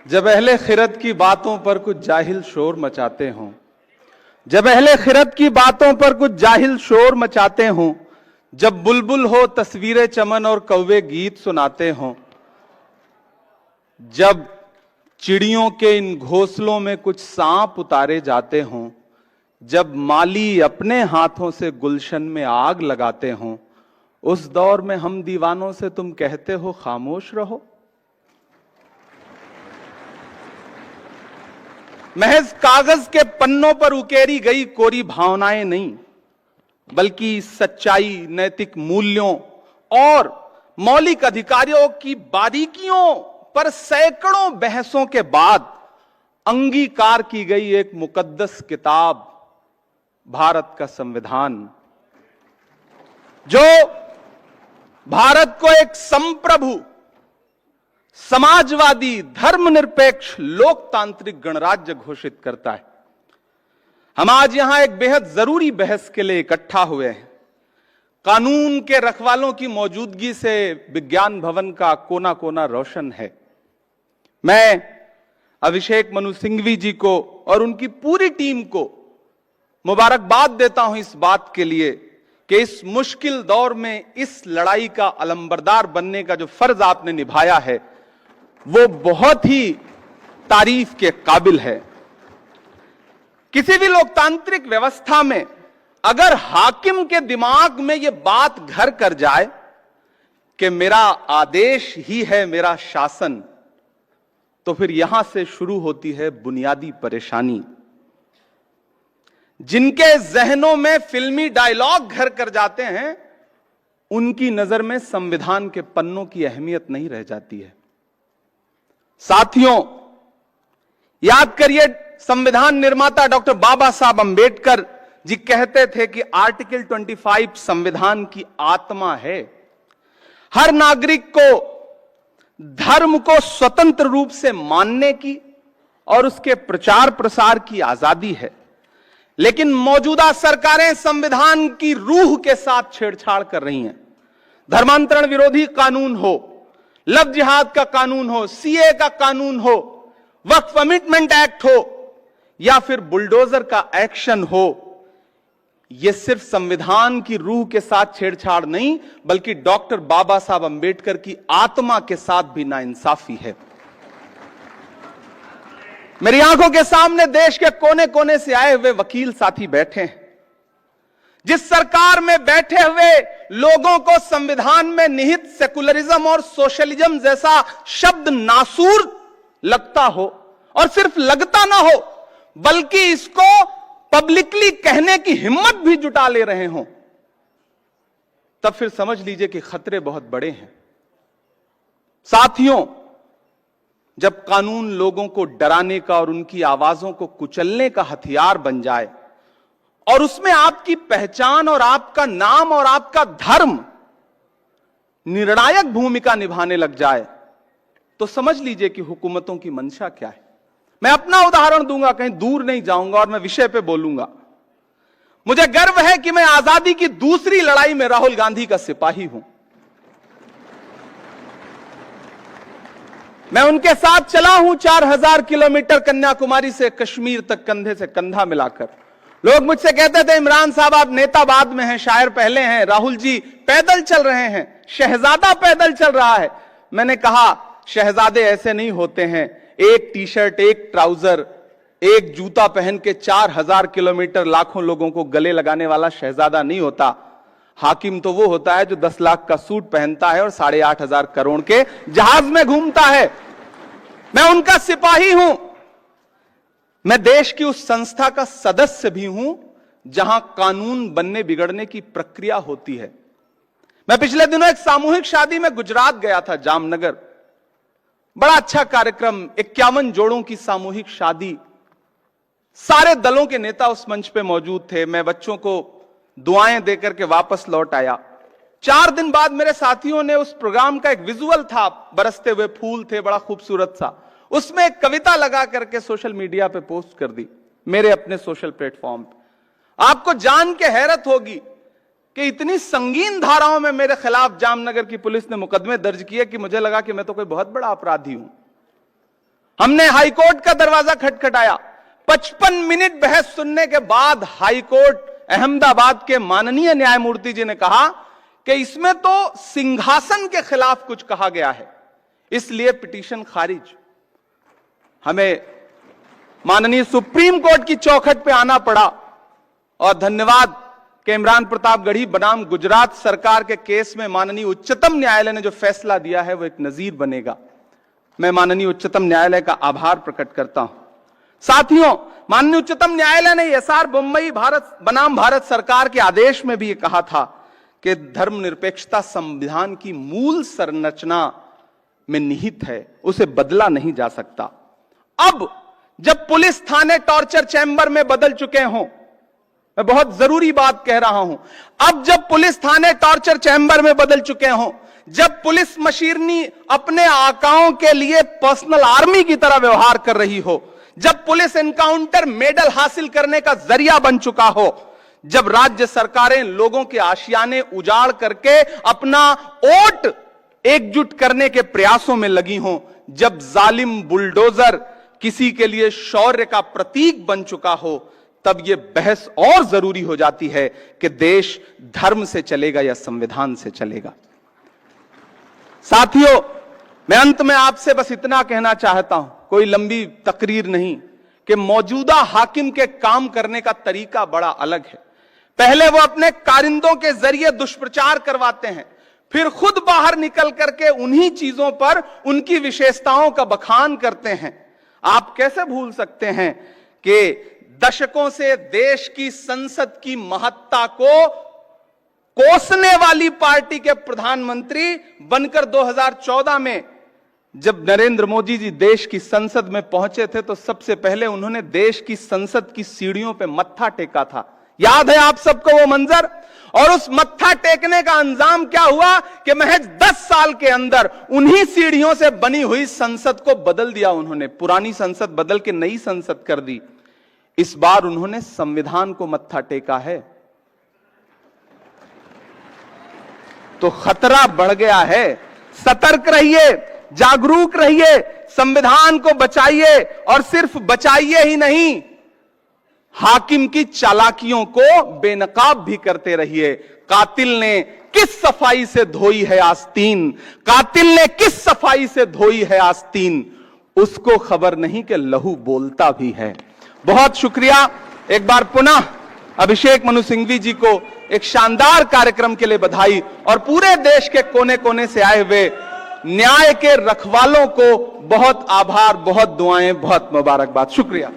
जब अहले खिरत की बातों पर कुछ जाहिल शोर मचाते हों, जब अहले खिरत की बातों पर कुछ जाहिल शोर मचाते हों, जब बुलबुल हो तस्वीरें चमन और कौवे गीत सुनाते हों, जब चिड़ियों के इन घोंसलों में कुछ सांप उतारे जाते हों, जब माली अपने हाथों से गुलशन में आग लगाते हों, उस दौर में हम दीवानों से तुम कहते हो खामोश रहो। महज कागज के पन्नों पर उकेरी गई कोरी भावनाएं नहीं, बल्कि सच्चाई, नैतिक मूल्यों और मौलिक अधिकारों की बारीकियों पर सैकड़ों बहसों के बाद अंगीकार की गई एक मुकद्दस किताब, भारत का संविधान, जो भारत को एक संप्रभु, समाजवादी, धर्मनिरपेक्ष, लोकतांत्रिक गणराज्य घोषित करता है। हम आज यहां एक बेहद जरूरी बहस के लिए इकट्ठा हुए हैं। कानून के रखवालों की मौजूदगी से विज्ञान भवन का कोना कोना रोशन है। मैं अभिषेक मनु सिंघवी जी को और उनकी पूरी टीम को मुबारकबाद देता हूं इस बात के लिए कि इस मुश्किल दौर में इस लड़ाई का अलंबरदार बनने का जो फर्ज आपने निभाया है वो बहुत ही तारीफ के काबिल है। किसी भी लोकतांत्रिक व्यवस्था में अगर हाकिम के दिमाग में यह बात घर कर जाए कि मेरा आदेश ही है मेरा शासन, तो फिर यहां से शुरू होती है बुनियादी परेशानी। जिनके जहनों में फिल्मी डायलॉग घर कर जाते हैं, उनकी नजर में संविधान के पन्नों की अहमियत नहीं रह जाती है। साथियों, याद करिए, संविधान निर्माता डॉक्टर बाबा साहब अंबेडकर जी कहते थे कि आर्टिकल 25 संविधान की आत्मा है। हर नागरिक को धर्म को स्वतंत्र रूप से मानने की और उसके प्रचार प्रसार की आजादी है। लेकिन मौजूदा सरकारें संविधान की रूह के साथ छेड़छाड़ कर रही हैं। धर्मांतरण विरोधी कानून हो, लव जिहाद का कानून हो, सीए का कानून हो, वक्फ अमेंडमेंट एक्ट हो या फिर बुलडोजर का एक्शन हो, यह सिर्फ संविधान की रूह के साथ छेड़छाड़ नहीं, बल्कि डॉक्टर बाबा साहब अंबेडकर की आत्मा के साथ भी नाइंसाफी है। मेरी आंखों के सामने देश के कोने कोने से आए हुए वकील साथी बैठे हैं। जिस सरकार में बैठे हुए लोगों को संविधान में निहित सेकुलरिज्म और सोशलिज्म जैसा शब्द नासूर लगता हो, और सिर्फ लगता ना हो बल्कि इसको पब्लिकली कहने की हिम्मत भी जुटा ले रहे हों, तब फिर समझ लीजिए कि खतरे बहुत बड़े हैं। साथियों, जब कानून लोगों को डराने का और उनकी आवाजों को कुचलने का हथियार बन जाए और उसमें आपकी पहचान और आपका नाम और आपका धर्म निर्णायक भूमिका निभाने लग जाए, तो समझ लीजिए कि हुकूमतों की मंशा क्या है। मैं अपना उदाहरण दूंगा, कहीं दूर नहीं जाऊंगा और मैं विषय पे बोलूंगा। मुझे गर्व है कि मैं आजादी की दूसरी लड़ाई में राहुल गांधी का सिपाही हूं। मैं उनके साथ चला हूं 4000 किलोमीटर कन्याकुमारी से कश्मीर तक कंधे से कंधा मिलाकर। लोग मुझसे कहते थे, इमरान साहब आप नेता बाद में हैं, शायर पहले हैं, राहुल जी पैदल चल रहे हैं, शहजादा पैदल चल रहा है। मैंने कहा, शहजादे ऐसे नहीं होते हैं। एक टी शर्ट, एक ट्राउजर, एक जूता पहन के 4000 किलोमीटर लाखों लोगों को गले लगाने वाला शहजादा नहीं होता। हाकिम तो वो होता है जो 10 लाख का सूट पहनता है और 8.5 करोड़ के जहाज में घूमता है। मैं उनका सिपाही हूं। मैं देश की उस संस्था का सदस्य भी हूं जहां कानून बनने बिगड़ने की प्रक्रिया होती है। मैं पिछले दिनों एक सामूहिक शादी में गुजरात गया था, जामनगर। बड़ा अच्छा कार्यक्रम, 51 जोड़ों की सामूहिक शादी। सारे दलों के नेता उस मंच पे मौजूद थे। मैं बच्चों को दुआएं देकर के वापस लौट आया। 4 दिन बाद मेरे साथियों ने उस प्रोग्राम का एक विजुअल था, बरसते हुए फूल थे, बड़ा खूबसूरत सा। उसमें एक कविता लगा करके सोशल मीडिया पे पोस्ट कर दी, मेरे अपने सोशल प्लेटफॉर्म पे। आपको जान के हैरत होगी कि इतनी संगीन धाराओं में मेरे खिलाफ जामनगर की पुलिस ने मुकदमे दर्ज किए कि मुझे लगा कि मैं तो कोई बहुत बड़ा अपराधी हूं। हमने हाईकोर्ट का दरवाजा खटखटाया। 55 मिनट बहस सुनने के बाद हाईकोर्ट अहमदाबाद के माननीय न्यायमूर्ति जी ने कहा कि इसमें तो सिंहासन के खिलाफ कुछ कहा गया है, इसलिए पिटीशन खारिज। हमें माननीय सुप्रीम कोर्ट की चौखट पे आना पड़ा और धन्यवाद कि इमरान प्रताप गढ़ी बनाम गुजरात सरकार के केस में माननीय उच्चतम न्यायालय ने जो फैसला दिया है वो एक नजीर बनेगा। मैं माननीय उच्चतम न्यायालय का आभार प्रकट करता हूं। साथियों, माननीय उच्चतम न्यायालय ने एसआर बोम्मई बनाम भारत सरकार के आदेश में भी ये कहा था कि धर्मनिरपेक्षता संविधान की मूल संरचना में निहित है, उसे बदला नहीं जा सकता। अब जब पुलिस थाने टॉर्चर चैंबर में बदल चुके हों, मैं बहुत जरूरी बात कह रहा हूं, अब जब पुलिस थाने टॉर्चर चैंबर में बदल चुके हों, जब पुलिस मशीनरी अपने आकाओं के लिए पर्सनल आर्मी की तरह व्यवहार कर रही हो, जब पुलिस एनकाउंटर मेडल हासिल करने का जरिया बन चुका हो, जब राज्य सरकारें लोगों के आशियाने उजाड़ करके अपना वोट एकजुट करने के प्रयासों में लगी हों, जब जालिम बुलडोजर किसी के लिए शौर्य का प्रतीक बन चुका हो, तब यह बहस और जरूरी हो जाती है कि देश धर्म से चलेगा या संविधान से चलेगा। साथियों, मैं अंत में आपसे बस इतना कहना चाहता हूं, कोई लंबी तकरीर नहीं, कि मौजूदा हाकिम के काम करने का तरीका बड़ा अलग है। पहले वो अपने कारिंदों के जरिए दुष्प्रचार करवाते हैं, फिर खुद बाहर निकल करके उन्हीं चीजों पर उनकी विशेषताओं का बखान करते हैं। आप कैसे भूल सकते हैं कि दशकों से देश की संसद की महत्ता को कोसने वाली पार्टी के प्रधानमंत्री बनकर 2014 में जब नरेंद्र मोदी जी देश की संसद में पहुंचे थे, तो सबसे पहले उन्होंने देश की संसद की सीढ़ियों पे मत्था टेका था। याद है आप सबको वो मंजर? और उस मत्था टेकने का अंजाम क्या हुआ कि महज 10 साल के अंदर उन्हीं सीढ़ियों से बनी हुई संसद को बदल दिया उन्होंने। पुरानी संसद बदल के नई संसद कर दी। इस बार उन्होंने संविधान को मत्था टेका है, तो खतरा बढ़ गया है। सतर्क रहिए, जागरूक रहिए, संविधान को बचाइए, और सिर्फ बचाइए ही नहीं, हाकिम की चालाकियों को बेनकाब भी करते रहिए। कातिल ने किस सफाई से धोई है आस्तीन, कातिल ने किस सफाई से धोई है आस्तीन, उसको खबर नहीं कि लहू बोलता भी है। बहुत शुक्रिया। एक बार पुनः अभिषेक मनु सिंघवी जी को एक शानदार कार्यक्रम के लिए बधाई, और पूरे देश के कोने कोने से आए हुए न्याय के रखवालों को बहुत आभार, बहुत दुआएं, बहुत मुबारकबाद। शुक्रिया।